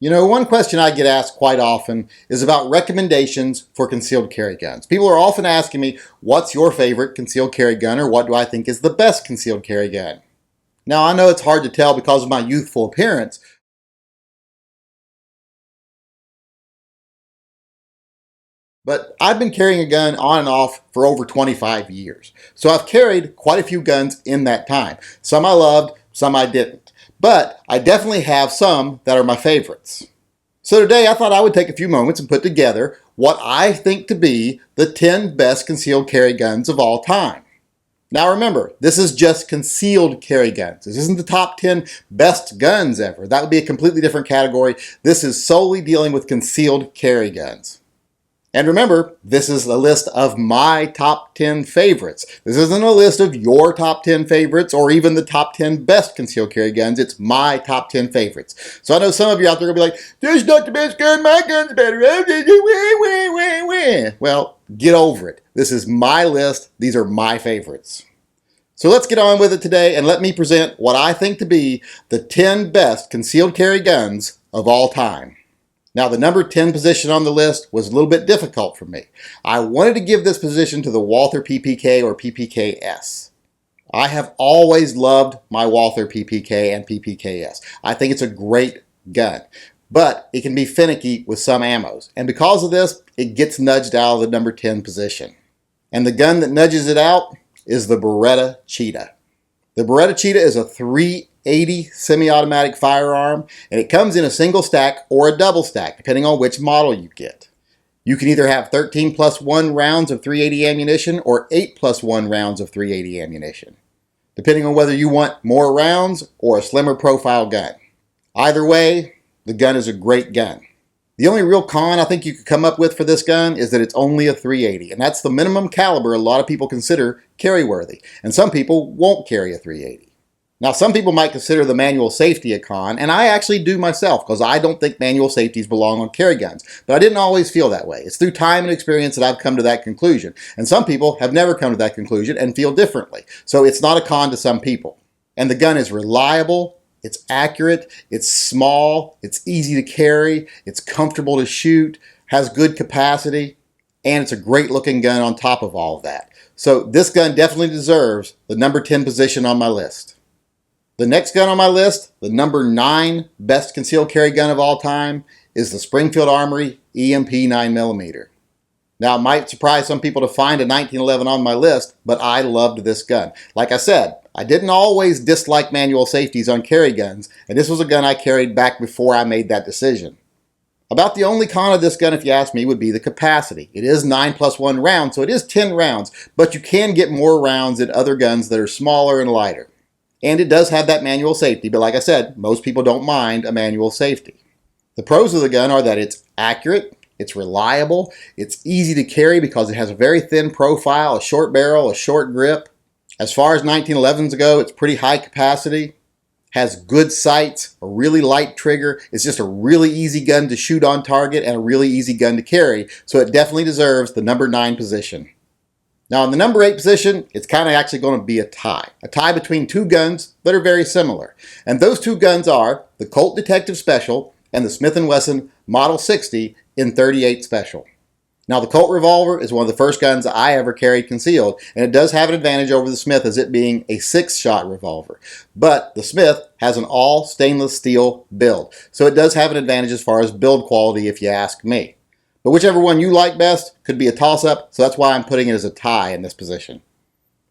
You know, one question I get asked quite often is about recommendations for concealed carry guns. People are often asking me, what's your favorite concealed carry gun, or what do I think is the best concealed carry gun? Now, I know it's hard to tell because of my youthful appearance, but I've been carrying a gun on and off for over 25 years. So I've carried quite a few guns in that time. Some I loved, some I didn't. But I definitely have some that are my favorites. So today I thought I would take a few moments and put together what I think to be the 10 best concealed carry guns of all time. Now remember, this is just concealed carry guns. This isn't the top 10 best guns ever. That would be a completely different category. This is solely dealing with concealed carry guns. And remember, this is a list of my top 10 favorites. This isn't a list of your top 10 favorites or even the top 10 best concealed carry guns. It's my top 10 favorites. So I know some of you out there are going to be like, "This is not the best gun, my gun's better." Well, get over it. This is my list. These are my favorites. So let's get on with it today and let me present what I think to be the 10 best concealed carry guns of all time. Now, the number 10 position on the list was a little bit difficult for me. I wanted to give this position to the Walther PPK or PPKS. I have always loved my Walther PPK and PPKS. I think it's a great gun, but it can be finicky with some ammos. And because of this, it gets nudged out of the number 10 position. And the gun that nudges it out is the Beretta Cheetah. The Beretta Cheetah is a .380 semi-automatic firearm, and it comes in a single stack or a double stack, depending on which model you get. You can either have 13 plus 1 rounds of .380 ammunition or 8 plus 1 rounds of .380 ammunition, depending on whether you want more rounds or a slimmer profile gun. Either way, the gun is a great gun. The only real con I think you could come up with for this gun is that it's only a .380, and that's the minimum caliber a lot of people consider carry worthy, and some people won't carry a .380. Now, some people might consider the manual safety a con, and I actually do myself because I don't think manual safeties belong on carry guns, but I didn't always feel that way. It's through time and experience that I've come to that conclusion, and some people have never come to that conclusion and feel differently, so it's not a con to some people. And the gun is reliable, it's accurate, it's small, it's easy to carry, it's comfortable to shoot, has good capacity, and it's a great looking gun on top of all of that. So this gun definitely deserves the number 10 position on my list. The next gun on my list, the number 9 best concealed carry gun of all time, is the Springfield Armory EMP 9mm. Now, it might surprise some people to find a 1911 on my list, but I loved this gun. Like I said, I didn't always dislike manual safeties on carry guns, and this was a gun I carried back before I made that decision. About the only con of this gun, if you ask me, would be the capacity. It is 9 plus 1 rounds, so it is 10 rounds, but you can get more rounds in other guns that are smaller and lighter. And it does have that manual safety, but like I said, most people don't mind a manual safety. The pros of the gun are that it's accurate, it's reliable, it's easy to carry because it has a very thin profile, a short barrel, a short grip. As far as 1911s go, it's pretty high capacity, has good sights, a really light trigger. It's just a really easy gun to shoot on target and a really easy gun to carry, so it definitely deserves the number 9 position. Now in the number 8 position, it's kind of actually going to be a tie between two guns that are very similar. And those two guns are the Colt Detective Special and the Smith & Wesson Model 60 in .38 Special. Now the Colt Revolver is one of the first guns I ever carried concealed, and it does have an advantage over the Smith as it being a 6-shot revolver. But the Smith has an all stainless steel build, so it does have an advantage as far as build quality if you ask me. But whichever one you like best could be a toss-up, so that's why I'm putting it as a tie in this position.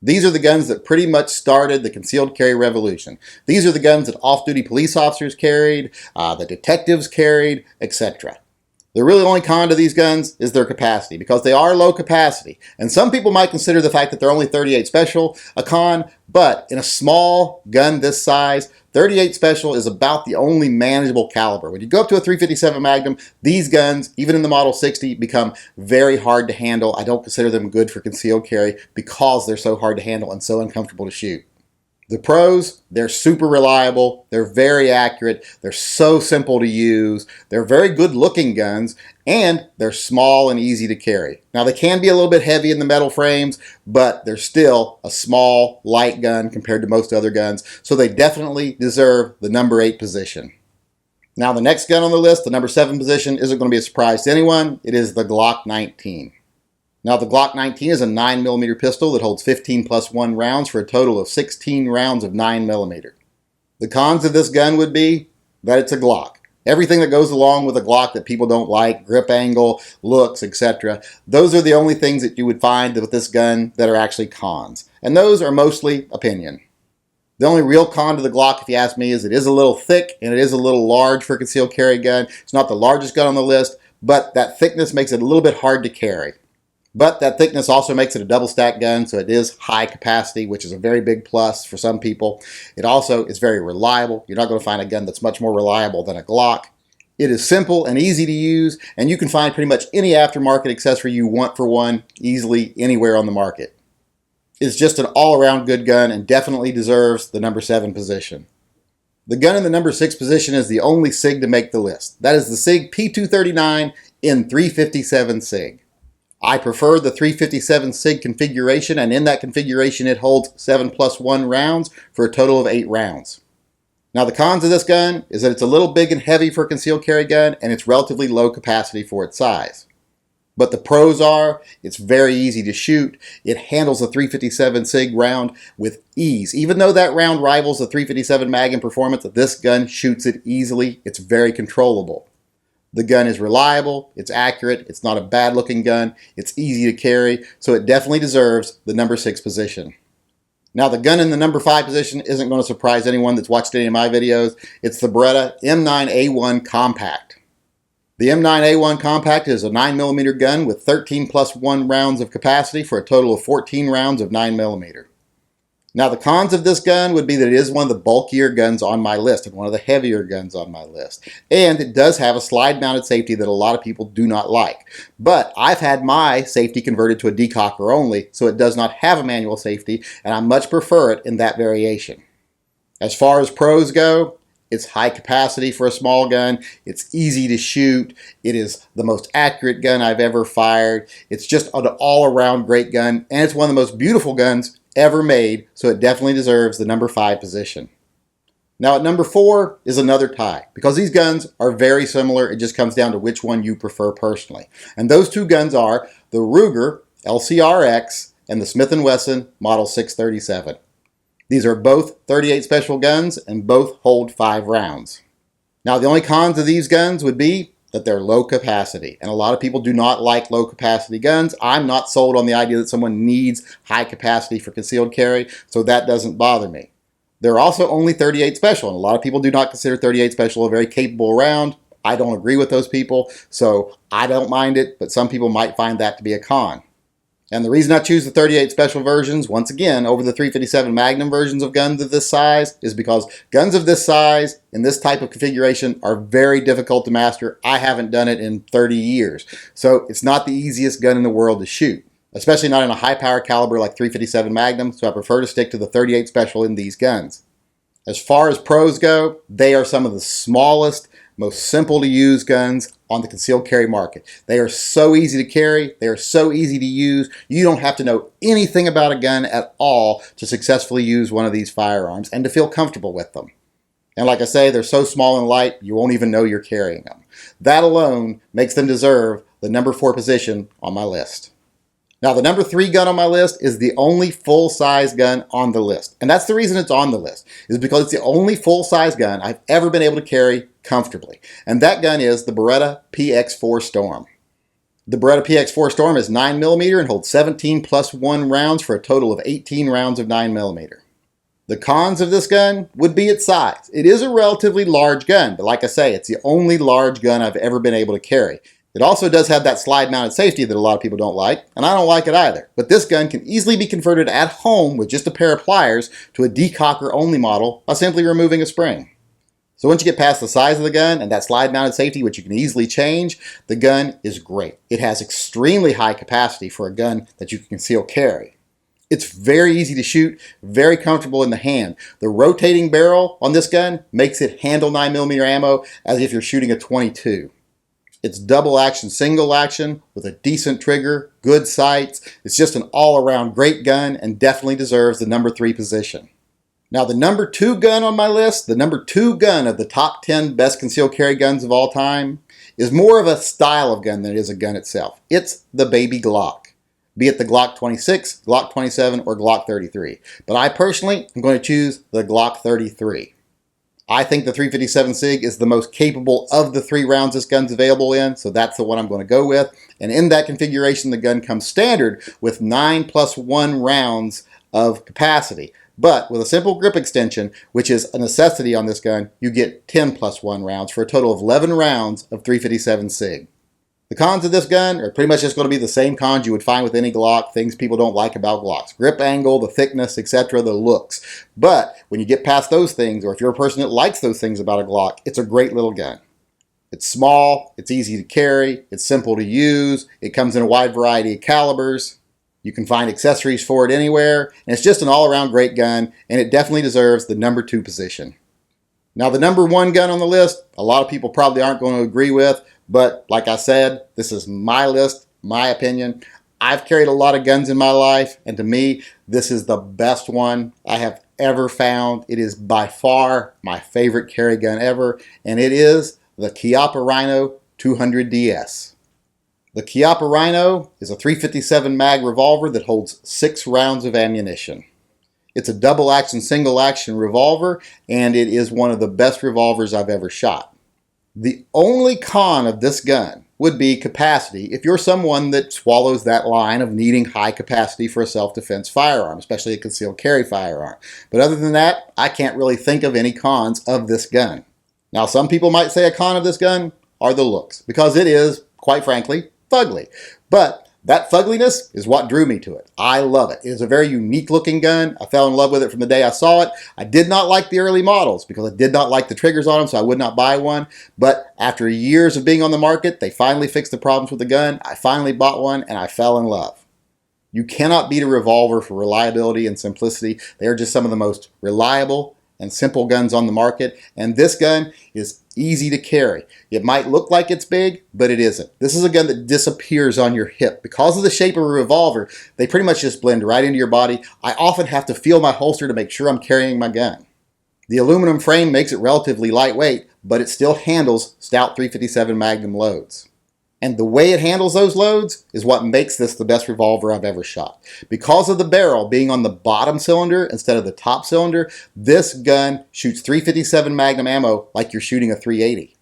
These are the guns that pretty much started the concealed carry revolution. These are the guns that off-duty police officers carried, the detectives carried, etc. The really only con to these guns is their capacity, because they are low capacity. And some people might consider the fact that they're only .38 Special a con, but in a small gun this size, .38 Special is about the only manageable caliber. When you go up to a .357 Magnum, these guns, even in the Model 60, become very hard to handle. I don't consider them good for concealed carry because they're so hard to handle and so uncomfortable to shoot. The pros, they're super reliable, they're very accurate, they're so simple to use, they're very good looking guns, and they're small and easy to carry. Now they can be a little bit heavy in the metal frames, but they're still a small, light gun compared to most other guns, so they definitely deserve the number 8 position. Now the next gun on the list, the number 7 position, isn't going to be a surprise to anyone. It is the Glock 19. Now the Glock 19 is a 9mm pistol that holds 15 plus 1 rounds for a total of 16 rounds of 9mm. The cons of this gun would be that it's a Glock. Everything that goes along with a Glock that people don't like, grip angle, looks, etc. Those are the only things that you would find with this gun that are actually cons. And those are mostly opinion. The only real con to the Glock, if you ask me, is it is a little thick and it is a little large for a concealed carry gun. It's not the largest gun on the list, but that thickness makes it a little bit hard to carry. But that thickness also makes it a double stack gun, so it is high capacity, which is a very big plus for some people. It also is very reliable. You're not going to find a gun that's much more reliable than a Glock. It is simple and easy to use, and you can find pretty much any aftermarket accessory you want for one easily anywhere on the market. It's just an all-around good gun and definitely deserves the number 7 position. The gun in the number 6 position is the only SIG to make the list. That is the Sig P210 in 357 SIG. I prefer the 357 SIG configuration, and in that configuration it holds 7 plus 1 rounds for a total of 8 rounds. Now the cons of this gun is that it's a little big and heavy for a concealed carry gun, and it's relatively low capacity for its size. But the pros are, it's very easy to shoot. It handles the 357 SIG round with ease. Even though that round rivals the 357 mag in performance, this gun shoots it easily. It's very controllable. The gun is reliable, it's accurate, it's not a bad looking gun, it's easy to carry, so it definitely deserves the number 6 position. Now the gun in the number 5 position isn't going to surprise anyone that's watched any of my videos. It's the Beretta M9 Compact. The M9 Compact is a 9mm gun with 13 plus 1 rounds of capacity for a total of 14 rounds of 9mm. Now the cons of this gun would be that it is one of the bulkier guns on my list and one of the heavier guns on my list. And it does have a slide mounted safety that a lot of people do not like. But I've had my safety converted to a decocker only, so it does not have a manual safety, and I much prefer it in that variation. As far as pros go, it's high capacity for a small gun, it's easy to shoot, it is the most accurate gun I've ever fired, it's just an all-around great gun, and it's one of the most beautiful guns ever made, so it definitely deserves the number 5 position. Now at number 4 is another tie. Because these guns are very similar, it just comes down to which one you prefer personally. And those two guns are the Ruger LCRX and the Smith & Wesson Model 637. These are both 38 special guns and both hold 5 rounds. Now the only cons of these guns would be that they're low capacity, and a lot of people do not like low capacity guns. I'm not sold on the idea that someone needs high capacity for concealed carry, so that doesn't bother me. They're also only 38 special, and a lot of people do not consider 38 special a very capable round. I don't agree with those people, so I don't mind it, but some people might find that to be a con. And the reason I choose the 38 special versions, once again, over the 357 Magnum versions of guns of this size, is because guns of this size in this type of configuration are very difficult to master. I haven't done it in 30 years. So it's not the easiest gun in the world to shoot, especially not in a high power caliber like 357 Magnum, so I prefer to stick to the 38 special in these guns. As far as pros go, they are some of the smallest, most simple to use guns on the concealed carry market. They are so easy to carry, they are so easy to use, you don't have to know anything about a gun at all to successfully use one of these firearms and to feel comfortable with them. And like I say, they're so small and light, you won't even know you're carrying them. That alone makes them deserve the number 4 position on my list. Now the number 3 gun on my list is the only full-size gun on the list. And that's the reason it's on the list, is because it's the only full-size gun I've ever been able to carry comfortably. And that gun is the Beretta PX4 Storm. The Beretta PX4 Storm is 9mm and holds 17 plus 1 rounds for a total of 18 rounds of 9mm. The cons of this gun would be its size. It is a relatively large gun, but like I say, it's the only large gun I've ever been able to carry. It also does have that slide-mounted safety that a lot of people don't like, and I don't like it either. But this gun can easily be converted at home with just a pair of pliers to a decocker-only model by simply removing a spring. So once you get past the size of the gun and that slide-mounted safety, which you can easily change, the gun is great. It has extremely high capacity for a gun that you can conceal carry. It's very easy to shoot, very comfortable in the hand. The rotating barrel on this gun makes it handle 9mm ammo as if you're shooting a .22. It's double action, single action with a decent trigger, good sights. It's just an all-around great gun and definitely deserves the number 3 position. Now the number 2 gun on my list, the number 2 gun of the top 10 best concealed carry guns of all time, is more of a style of gun than it is a gun itself. It's the baby Glock. Be it the Glock 26, Glock 27, or Glock 33. But I personally am going to choose the Glock 33. I think the 357 SIG is the most capable of the 3 rounds this gun's available in, so that's the one I'm going to go with. And in that configuration, the gun comes standard with 9+1 rounds of capacity. But with a simple grip extension, which is a necessity on this gun, you get 10+1 rounds for a total of 11 rounds of 357 SIG. The cons of this gun are pretty much just going to be the same cons you would find with any Glock, things people don't like about Glocks. Grip angle, the thickness, etc., the looks. But when you get past those things, or if you're a person that likes those things about a Glock, it's a great little gun. It's small, it's easy to carry, it's simple to use, it comes in a wide variety of calibers. You can find accessories for it anywhere, and it's just an all-around great gun, and it definitely deserves the number 2 position. Now the number 1 gun on the list, a lot of people probably aren't going to agree with, but like I said, this is my list, my opinion. I've carried a lot of guns in my life, and to me, this is the best one I have ever found. It is by far my favorite carry gun ever, and it is the Chiappa Rhino 200DS. The Chiappa Rhino is a 357 mag revolver that holds 6 rounds of ammunition. It's a double action, single action revolver, and it is one of the best revolvers I've ever shot. The only con of this gun would be capacity if you're someone that swallows that line of needing high capacity for a self-defense firearm, especially a concealed carry firearm. But other than that, I can't really think of any cons of this gun. Now, some people might say a con of this gun are the looks, because it is, quite frankly, fugly. But that fugliness is what drew me to it. I love it. It is a very unique looking gun. I fell in love with it from the day I saw it. I did not like the early models because I did not like the triggers on them, so I would not buy one. But after years of being on the market, they finally fixed the problems with the gun. I finally bought one and I fell in love. You cannot beat a revolver for reliability and simplicity. They are just some of the most reliable and simple guns on the market, and this gun is easy to carry. It might look like it's big, but it isn't. This is a gun that disappears on your hip. Because of the shape of a revolver, they pretty much just blend right into your body. I often have to feel my holster to make sure I'm carrying my gun. The aluminum frame makes it relatively lightweight, but it still handles stout 357 Magnum loads. And the way it handles those loads is what makes this the best revolver I've ever shot. Because of the barrel being on the bottom cylinder instead of the top cylinder, this gun shoots 357 Magnum ammo like you're shooting a 380.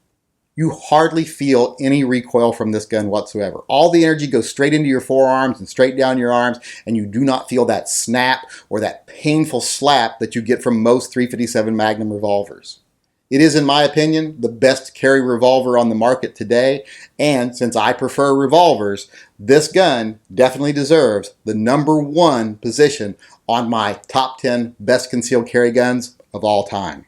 You hardly feel any recoil from this gun whatsoever. All the energy goes straight into your forearms and straight down your arms, and you do not feel that snap or that painful slap that you get from most 357 Magnum revolvers. It is, in my opinion, the best carry revolver on the market today, and since I prefer revolvers, this gun definitely deserves the number 1 position on my top 10 best concealed carry guns of all time.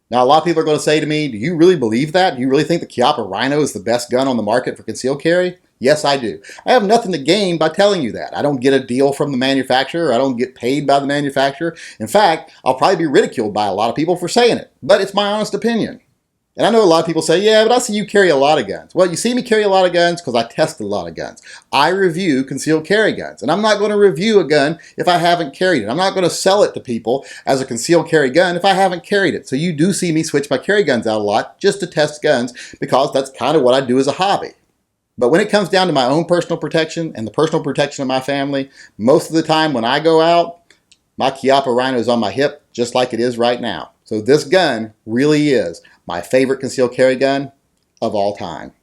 Now, a lot of people are going to say to me, do you really believe that? Do you really think the Chiappa Rhino is the best gun on the market for concealed carry? Yes, I do. I have nothing to gain by telling you that. I don't get a deal from the manufacturer. I don't get paid by the manufacturer. In fact, I'll probably be ridiculed by a lot of people for saying it, but it's my honest opinion. And I know a lot of people say, yeah, but I see you carry a lot of guns. Well, you see me carry a lot of guns because I test a lot of guns. I review concealed carry guns, and I'm not going to review a gun if I haven't carried it. I'm not going to sell it to people as a concealed carry gun if I haven't carried it. So you do see me switch my carry guns out a lot just to test guns because that's kind of what I do as a hobby. But when it comes down to my own personal protection and the personal protection of my family, most of the time when I go out, my Chiappa Rhino is on my hip just like it is right now. So this gun really is my favorite concealed carry gun of all time.